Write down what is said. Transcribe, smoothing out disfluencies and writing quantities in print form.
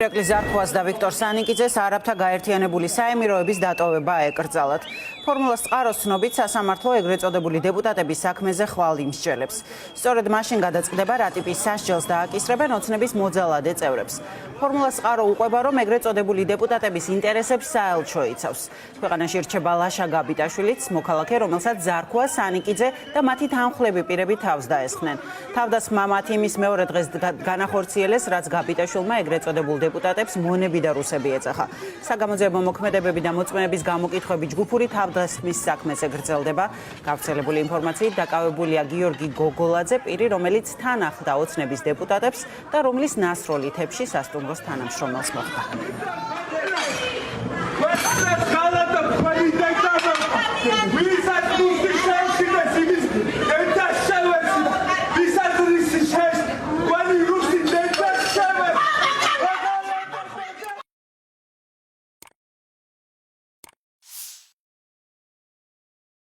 ირაკლი ზარქვას და ვიქტორ სანიკიძეს არაბთა გაერთიანებული საემიროების დატოვება ეკრძალათ. ფორმულას წყაროს ცნობით სასამართლო ეგრეთ წოდებული დეპუტატების საქმეზე ხვალ იმსჯელებს. სწორედ მაშინ გადაწყდება რატიპის სასჯელს დააკისრებენ ოცნების მოძალადე წევრებს. ფორმულას წყარო უყვება, რომ ეგრეთ წოდებული დეპუტატების ინტერესებს საელჩო იცავს. ქვეყანაში რჩება ლაშა გაბიტაშვილიც, მოქალაქე, რომელსაც ზარქვა, სანიკიძე და მათი თანმხლები პირები თავს დაესხნენ. თავდასხმა მათ იმის მეორე დღეს განახორციელეს, რაც გაბიტაშვილმა ეგრეთ წოდებულ დეპუტატებს მონები და რუსები ეწახა. საგამოძიებო მოქმედებები და მოწმენების გამოკითხვები ჯგუფური თავდასხმის საქმეზე გრძელდება. გავრცელებული ინფორმაციით დაკავებულია გიორგი გოგოლაძე, პირი, რომელიც თან ახლდა ოცნების დეპუტატებს და რომლის ნასროლი თებში სასტუმროს თანამშრომელს მოხდა.